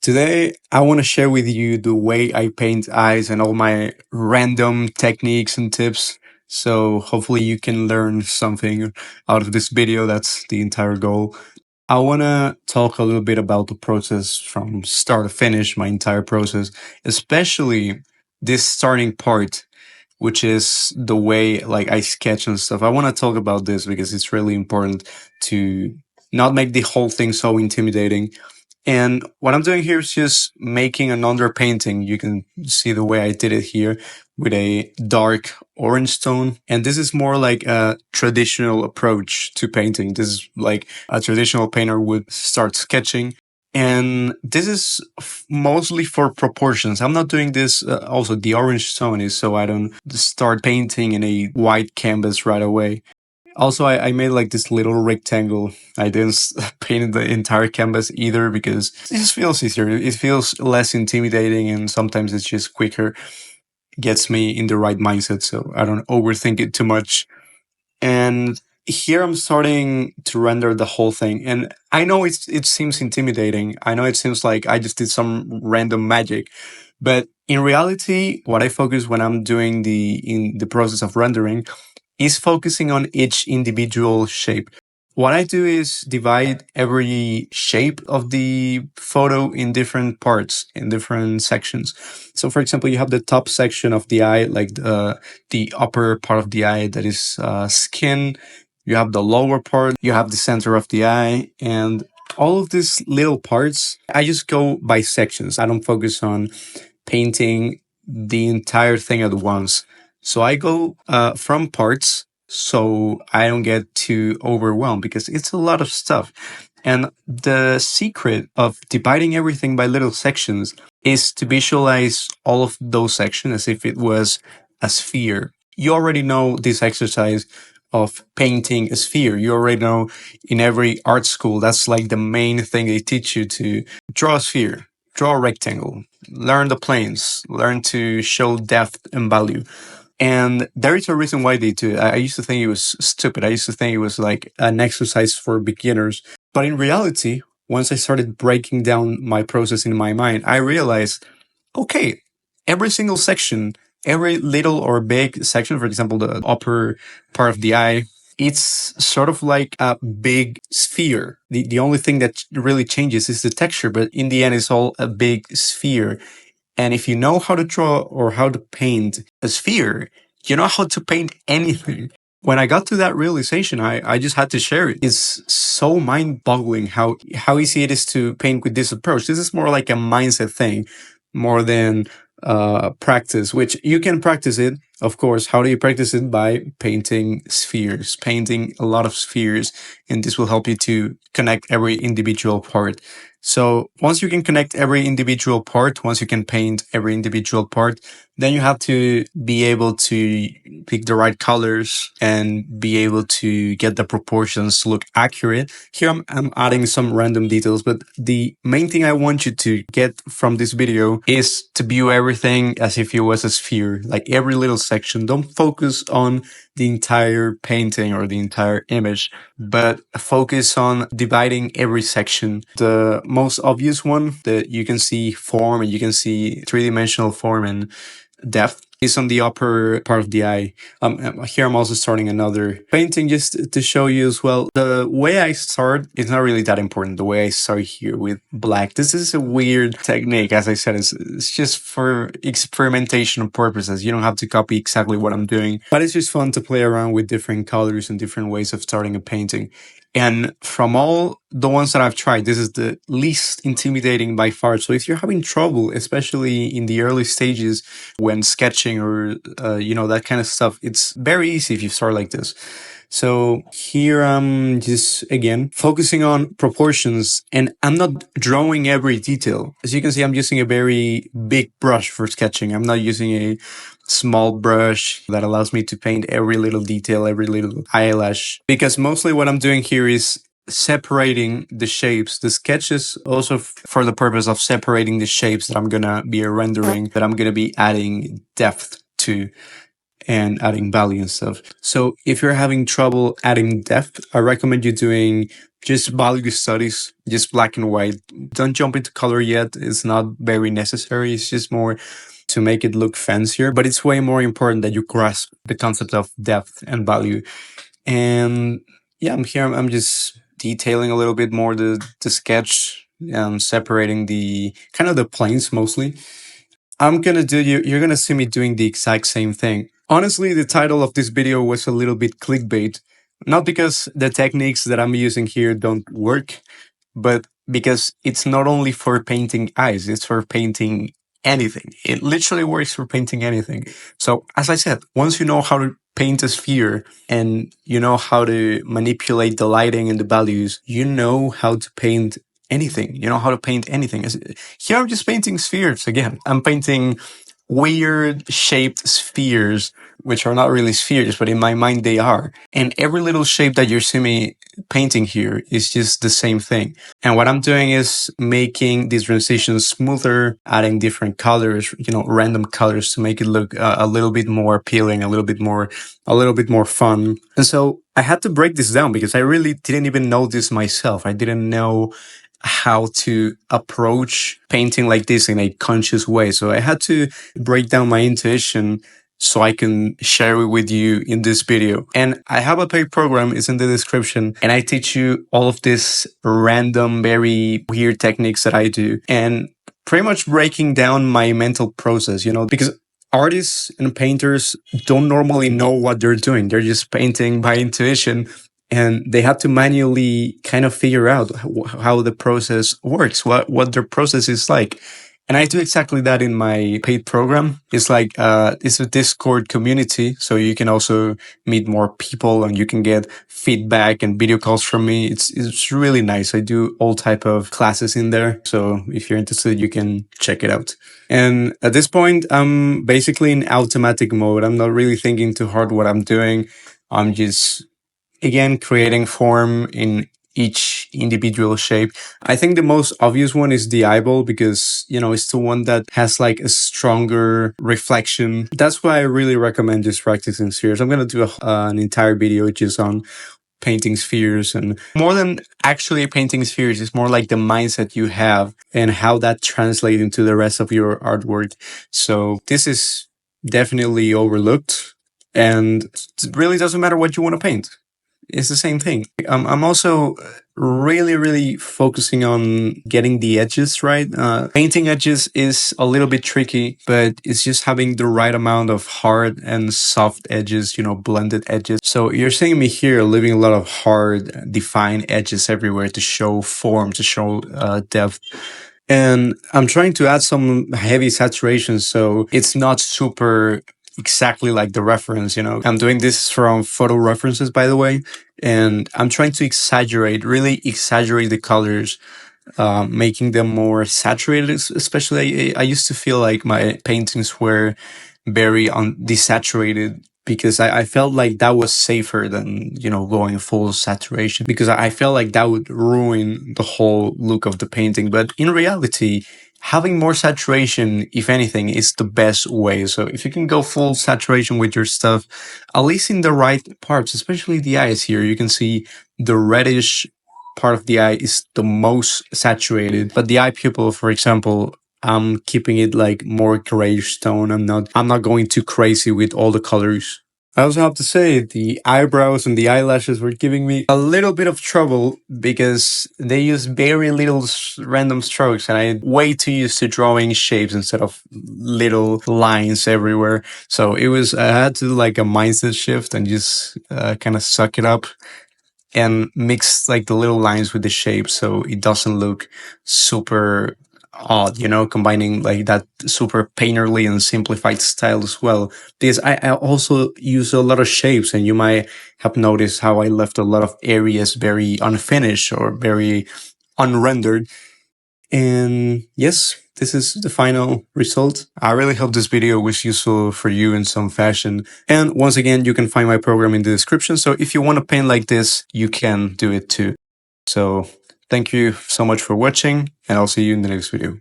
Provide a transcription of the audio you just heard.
Today, I want to share with you the way I paint eyes and all my random techniques and tips. So hopefully you can learn something out of this video. That's the entire goal. I want to talk a little bit about the process from start to finish, my entire process, especially this starting part, which is the way like I sketch and stuff. I want to talk about this because it's really important to not make the whole thing so intimidating. And what I'm doing here is just making an underpainting. You can see the way I did it here with a dark orange tone. And this is more like a traditional approach to painting. This is like a traditional painter would start sketching. And this is mostly for proportions. I'm not doing this. Also, the orange tone is so I don't start painting in a white canvas right away. Also, I made like this little rectangle. I didn't paint the entire canvas either because it just feels easier. It feels less intimidating and sometimes it's just quicker. Gets me in the right mindset so I don't overthink it too much. And here I'm starting to render the whole thing. And I know it seems intimidating. I know it seems like I just did some random magic. But in reality, what I focus when I'm doing in the process of rendering is focusing on each individual shape. What I do is divide every shape of the photo in different parts, in different sections. So for example, you have the top section of the eye, like the upper part of the eye that is skin. You have the lower part, you have the center of the eye, and all of these little parts, I just go by sections. I don't focus on painting the entire thing at once. So I go from parts so I don't get too overwhelmed because it's a lot of stuff. And the secret of dividing everything by little sections is to visualize all of those sections as if it was a sphere. You already know this exercise of painting a sphere. You already know in every art school, that's like the main thing they teach you to draw a sphere, draw a rectangle, learn the planes, learn to show depth and value. And there is a reason why they do it. I used to think it was stupid. I used to think it was like an exercise for beginners. But in reality, once I started breaking down my process in my mind, I realized, okay, every single section, every little or big section, for example, the upper part of the eye, it's sort of like a big sphere. The only thing that really changes is the texture, but in the end, it's all a big sphere. And if you know how to draw or how to paint a sphere, you know how to paint anything. When I got to that realization, I just had to share it. It's so mind-boggling how easy it is to paint with this approach. This is more like a mindset thing, more than practice, which you can practice it. Of course, how do you practice it? By painting spheres, painting a lot of spheres, and this will help you to connect every individual part. So once you can connect every individual part, once you can paint every individual part, then you have to be able to pick the right colors and be able to get the proportions to look accurate. Here I'm adding some random details, but the main thing I want you to get from this video is to view everything as if it was a sphere, like every little section. Don't focus on the entire painting or the entire image, but focus on dividing every section. The most obvious one that you can see form and you can see three-dimensional form and depth is on the upper part of the eye. Here I'm also starting another painting just to show you as well. The way I start is not really that important. The way I start here with black. This is a weird technique. As I said, it's just for experimentation purposes. You don't have to copy exactly what I'm doing, but it's just fun to play around with different colors and different ways of starting a painting. And from all the ones that I've tried, this is the least intimidating by far. So if you're having trouble, especially in the early stages when sketching or, that kind of stuff, it's very easy if you start like this. So here I'm just, again, focusing on proportions and I'm not drawing every detail. As you can see, I'm using a very big brush for sketching. I'm not using a small brush that allows me to paint every little detail, every little eyelash, because mostly what I'm doing here is separating the shapes. The sketch is also for the purpose of separating the shapes that I'm gonna be rendering, that I'm gonna be adding depth to. and adding value and stuff. So if you're having trouble adding depth, I recommend you doing just value studies, just black and white. Don't jump into color yet. It's not very necessary. It's just more to make it look fancier, but it's way more important that you grasp the concept of depth and value. And yeah, I'm here. I'm just detailing a little bit more the sketch, separating the kind of the planes mostly. You're gonna see me doing the exact same thing. Honestly, the title of this video was a little bit clickbait. Not because the techniques that I'm using here don't work, but because it's not only for painting eyes, it's for painting anything. It literally works for painting anything. So, as I said, once you know how to paint a sphere and you know how to manipulate the lighting and the values, you know how to paint anything. You know how to paint anything. Here I'm just painting spheres again. I'm painting weird shaped spheres, which are not really spheres, but in my mind they are. And every little shape that you see me painting here is just the same thing. And what I'm doing is making these transitions smoother, adding different colors, random colors to make it look a little bit more appealing, a little bit more fun. And so I had to break this down because I really didn't even know this myself. I didn't know how to approach painting like this in a conscious way. So I had to break down my intuition so I can share it with you in this video. And I have a paid program, it's in the description, and I teach you all of these random, very weird techniques that I do, and pretty much breaking down my mental process, because artists and painters don't normally know what they're doing. They're just painting by intuition, and they have to manually kind of figure out how the process works, what their process is like. And I do exactly that in my paid program. It's like, it's a Discord community. So you can also meet more people and you can get feedback and video calls from me. It's really nice. I do all type of classes in there. So if you're interested, you can check it out. And at this point, I'm basically in automatic mode. I'm not really thinking too hard what I'm doing. I'm just, again, creating form in each individual shape. I think the most obvious one is the eyeball because, it's the one that has like a stronger reflection. That's why I really recommend just practicing spheres. I'm going to do an entire video just on painting spheres, and more than actually painting spheres, it's more like the mindset you have and how that translates into the rest of your artwork. So this is definitely overlooked, and it really doesn't matter what you want to paint. It's the same thing. I'm also really, really focusing on getting the edges right. Painting edges is a little bit tricky, but it's just having the right amount of hard and soft edges, blended edges. So you're seeing me here leaving a lot of hard, defined edges everywhere to show form, to show depth. And I'm trying to add some heavy saturation so it's not super exactly like the reference, I'm doing this from photo references, by the way, and I'm trying to really exaggerate the colors, making them more saturated. Especially, I used to feel like my paintings were very desaturated because I felt like that was safer than, going full saturation, because I felt like that would ruin the whole look of the painting. But in reality, having more saturation, if anything, is the best way. So if you can go full saturation with your stuff, at least in the right parts, especially the eyes here, you can see the reddish part of the eye is the most saturated. But the eye pupil, for example, I'm keeping it like more grayish tone. I'm not going too crazy with all the colors. I also have to say the eyebrows and the eyelashes were giving me a little bit of trouble because they use very little random strokes, and I'm way too used to drawing shapes instead of little lines everywhere. So I had to do like a mindset shift and just kind of suck it up and mix like the little lines with the shape so it doesn't look super odd, combining like that super painterly and simplified style as well. Because I also use a lot of shapes, and you might have noticed how I left a lot of areas very unfinished or very unrendered. And yes, this is the final result. I really hope this video was useful for you in some fashion. And once again, you can find my program in the description. So if you want to paint like this, you can do it too. So thank you so much for watching, and I'll see you in the next video.